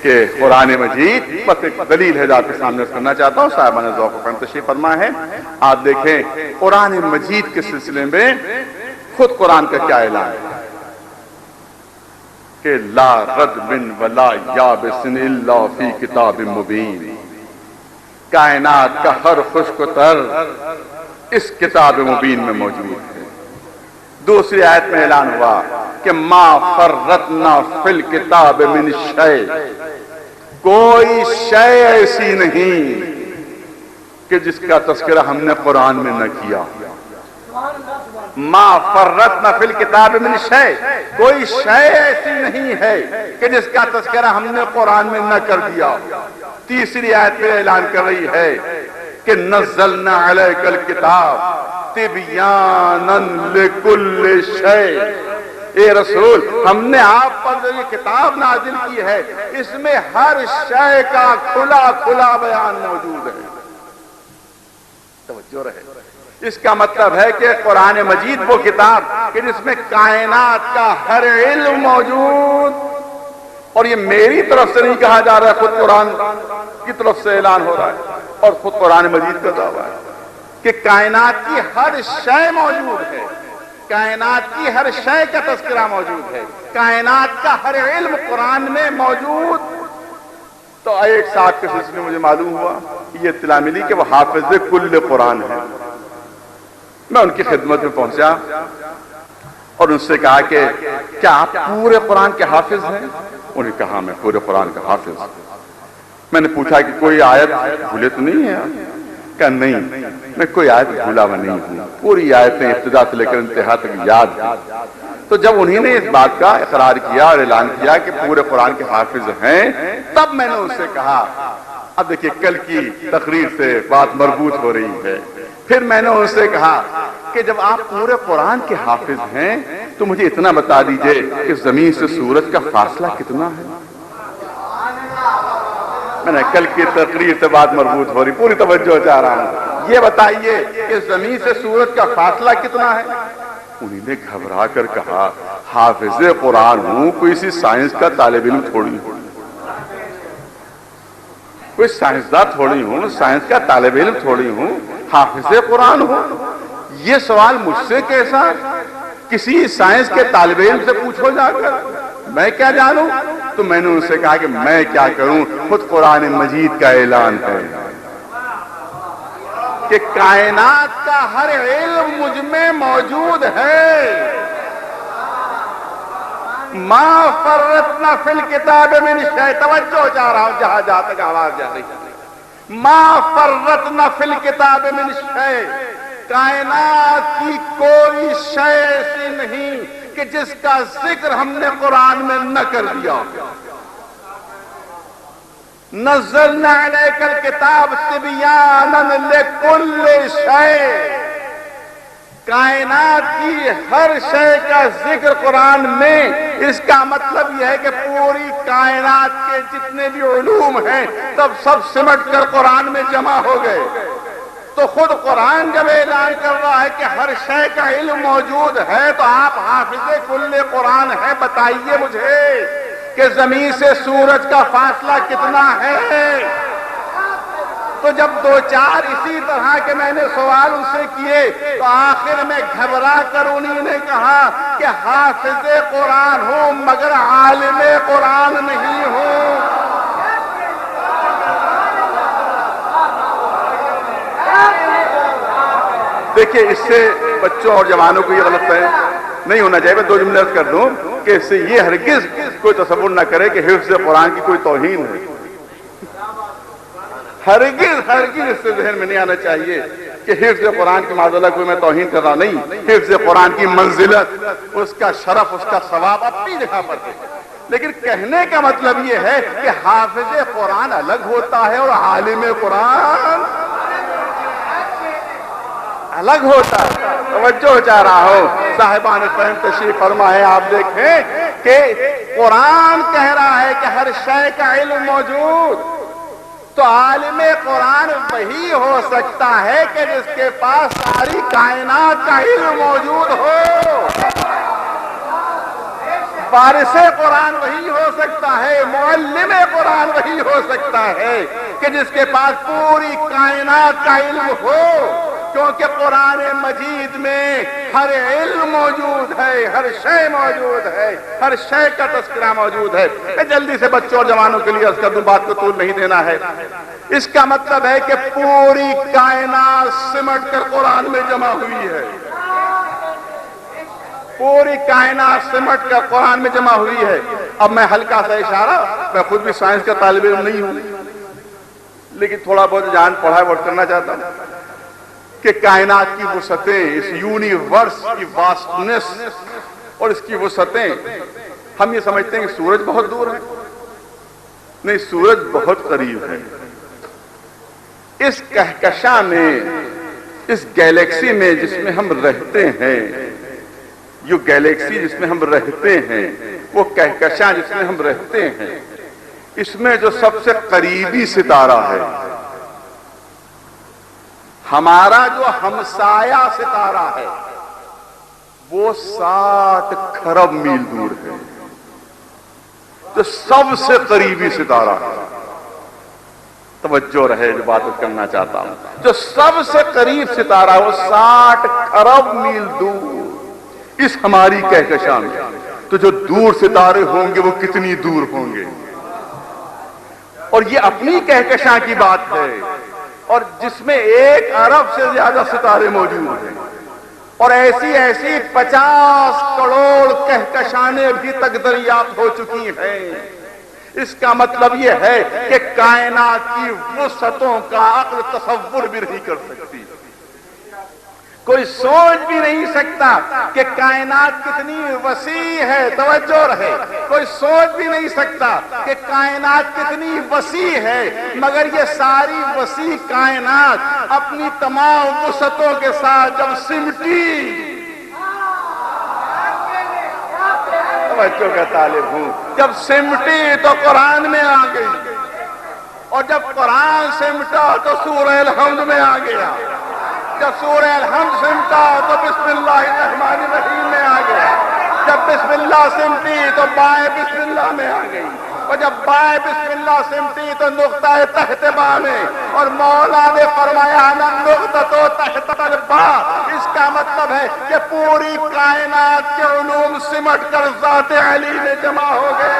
کہ قرآن مجید بس ایک دلیل ہے جو آپ کے سامنے کرنا چاہتا ہوں. صاحبان ذوق و فہم تشریف فرما ہے. آپ دیکھیں قرآن مجید کے سلسلے میں خود قرآن کا کیا اعلان ہے کہ لا غضب ولا یابس الا فی کتاب مبین. کائنات کا ہر خشک و تر اس کتاب مبین میں موجود ہے. دوسری آیت میں اعلان ہوا کہ ما فرطنا فی الکتاب من شیء. کوئی شے ایسی نہیں کہ جس کا تذکرہ ہم نے قرآن میں نہ کیا. ما فرطنا فی الکتاب من شیء. کوئی شے ایسی نہیں ہے کہ جس کا تذکرہ ہم نے قرآن میں نہ کر دیا. تیسری آیت میں اعلان کر رہی ہے کہ نزلنا علیک الکتاب تبیانا لکل شیء. اے رسول ہم نے آپ پر جو یہ کتاب نازل کی ہے اس میں ہر شے کا کھلا کھلا بیان موجود ہے. توجہ رہے. اس کا مطلب ہے کہ قرآن مجید وہ کتاب کہ جس میں کائنات کا ہر علم موجود. اور یہ میری طرف سے نہیں کہا جا رہا ہے, خود قرآن کی طرف سے اعلان ہو رہا ہے اور خود قرآن مجید کا دعویٰ ہے کہ کائنات کی ہر شے موجود ہے. کائنات کی ہر شے کا تذکرہ موجود ہے. کائنات کا ہر علم قرآن میں موجود. تو ایک صاحب کے سلسلے میں مجھے معلوم ہوا, یہ اطلاع ملی کہ وہ حافظ کل قرآن ہے. میں ان کی خدمت میں پہنچا اور ان سے کہا کہ کیا آپ پورے قرآن کے حافظ ہیں؟ انہوں نے کہا میں پورے قرآن کا حافظ. میں نے پوچھا کہ کوئی آیت بھولے تو نہیں ہے؟ کہا نہیں, میں کوئی آیت بھولا ہوا نہیں ہوں, پوری آیتیں ابتدا سے لے کر انتہا تک یاد ہیں. تو جب انہی نے اس بات کا اقرار کیا اور اعلان کیا کہ پورے قرآن کے حافظ ہیں, تب میں نے ان سے کہا, اب دیکھیے کل کی تقریر سے بات مربوط ہو رہی ہے, پھر میں نے ان سے کہا کہ جب آپ پورے قرآن کے حافظ ہیں تو مجھے اتنا بتا دیجئے کہ زمین سے سورج کا فاصلہ کتنا ہے. میں نے کل کی تقریر سے بات مربوط ہو رہی, پوری توجہ چاہ رہا ہوں, یہ بتائیے کہ زمین سے سورج کا فاصلہ کتنا ہے. انہوں نے گھبرا کر کہا حافظ قرآن ہوں, کوئی سی سائنس کا طالب علم تھوڑی ہوں, کوئی سائنسداں تھوڑی ہوں, سائنس کا طالب علم تھوڑی ہوں, حافظ قرآن ہوں. یہ سوال مجھ سے کیسا؟ کسی سائنس کے طالب علم سے پوچھو جا کر, میں کیا جانوں. تو میں نے ان سے کہا کہ میں کیا کروں, خود قرآن مجید کا اعلان ہے کہ کائنات کا ہر علم مجھ میں موجود ہے. ما فرطنا فی الکتاب من شیء. توجہ چاہ رہا ہوں جہاں جہاں تک آواز جا رہی ہے. ما فرطنا فی الکتاب من شیء. کائنات کی کوئی شے ایسی نہیں کہ جس کا ذکر ہم نے قرآن میں نہ کر دیا. نزلنا علیک الکتاب تبیانا لکل شیء. کائنات کی ہر شے کا ذکر قرآن میں. اس کا مطلب یہ ہے کہ پوری کائنات کے جتنے بھی علوم ہیں سب سمٹ کر قرآن میں جمع ہو گئے. تو خود قرآن جب اعلان کر رہا ہے کہ ہر شے کا علم موجود ہے تو آپ حافظ کل قرآن ہے. بتائیے مجھے کہ زمین سے سورج کا فاصلہ کتنا ہے. تو جب دو چار اسی طرح کے میں نے سوال ان سے کیے تو آخر میں گھبرا کر انہی نے کہا کہ حافظ قرآن ہوں مگر عالم قرآن نہیں ہوں. دیکھیے اس سے بچوں اور جوانوں کو یہ غلط ہے نہیں ہونا چاہیے. میں دو جملے عرض کر دوں کہ اس سے یہ ہرگز کوئی تصور نہ کرے کہ حفظ قرآن کی کوئی توہین ہے. ہرگز اس سے ذہن میں نہیں آنا چاہیے کہ حفظ قرآن کی معذاللہ کوئی میں توہین کر رہا نہیں. حفظ قرآن کی منزلت, اس کا شرف, اس کا ثواب اپنی جگہ پر ہے. لیکن کہنے کا مطلب یہ ہے کہ حافظ قرآن الگ ہوتا ہے اور عالم قرآن الگ ہوتا ہے. توجہ چاہ رہا ہو صاحبان فہم تشریف فرما ہے. آپ دیکھیں کہ قرآن کہہ رہا ہے کہ ہر شے کا علم موجود. تو عالم قرآن وہی ہو سکتا ہے کہ جس کے پاس ساری کائنات کا علم موجود ہو. وارث قرآن وہی ہو سکتا ہے، معلم قرآن وہی ہو سکتا ہے کہ جس کے پاس پوری کائنات کا علم ہو، کیونکہ قرآن مجید میں ہر علم موجود ہے، ہر شے موجود ہے، ہر شے کا تذکرہ موجود ہے۔ میں جلدی سے بچوں اور جوانوں کے لیے عرض کر دوں، بات کو طول نہیں دینا ہے۔ اس کا مطلب ہے کہ پوری کائنات سمٹ کر قرآن میں جمع ہوئی ہے، پوری کائنات سمٹ کر قرآن میں جمع ہوئی ہے۔ اب میں ہلکا سا اشارہ، میں خود بھی سائنس کا طالب علم نہیں ہوں، لیکن تھوڑا بہت جان پڑھا وہ کرنا چاہتا ہوں کہ کائنات کی وسعتیں، اس یونیورس کی واسٹنس اور اس کی وسعتیں، ہم یہ سمجھتے ہیں کہ سورج بہت دور ہے، نہیں، سورج بہت قریب ہے۔ اس کہکشاں میں، اس گیلیکسی میں جس میں ہم رہتے ہیں، جو گیلیکسی جس میں ہم رہتے ہیں، وہ کہکشاں جس میں ہم رہتے ہیں، اس میں جو سب سے قریبی ستارہ ہے، ہمارا جو ہمسایہ ستارہ ہے، وہ 7 کھرب میل دور ہے، جو سب سے قریبی ستارہ ہے۔ توجہ رہے جو بات کرنا چاہتا ہوں، جو سب سے قریب ستارہ ہے وہ 60 کھرب میل دور اس ہماری کہکشاں میں۔ تو جو دور ستارے ہوں گے وہ کتنی دور ہوں گے؟ اور یہ اپنی کہکشاں کی بات ہے، اور جس میں 1 ارب سے زیادہ ستارے موجود ہیں، اور ایسی 50 کروڑ کہکشانیں بھی تک دریافت ہو چکی ہیں۔ اس کا مطلب یہ ہے کہ کائنات کی وسعتوں کا عقل تصور بھی نہیں کر سکتی، کوئی سوچ بھی نہیں سکتا کہ کائنات کتنی وسیع ہے۔ توجہ رہے، کوئی سوچ بھی نہیں سکتا کہ کائنات کتنی وسیع ہے، مگر یہ ساری وسیع کائنات اپنی تمام وسعتوں کے ساتھ جب سمٹی، بچوں کا طالب ہوں، جب سمٹی تو قرآن میں آ گئی، اور جب قرآن سمٹا تو سورہ الحمد میں آ گیا، جب سورہ الحمد سمٹا تو بسم اللہ الرحمن الرحیم میں آ گیا، جب بسم اللہ سمٹی تو بائیں بسم اللہ میں آ گئی، اور جب بائیں بسم اللہ سمٹی تو نقطہ تحت با میں، اور مولا نے فرمایا نقطہ تحت البا۔ اس کا مطلب ہے کہ پوری کائنات کے علوم سمٹ کر ذات علی میں جمع ہو گئے۔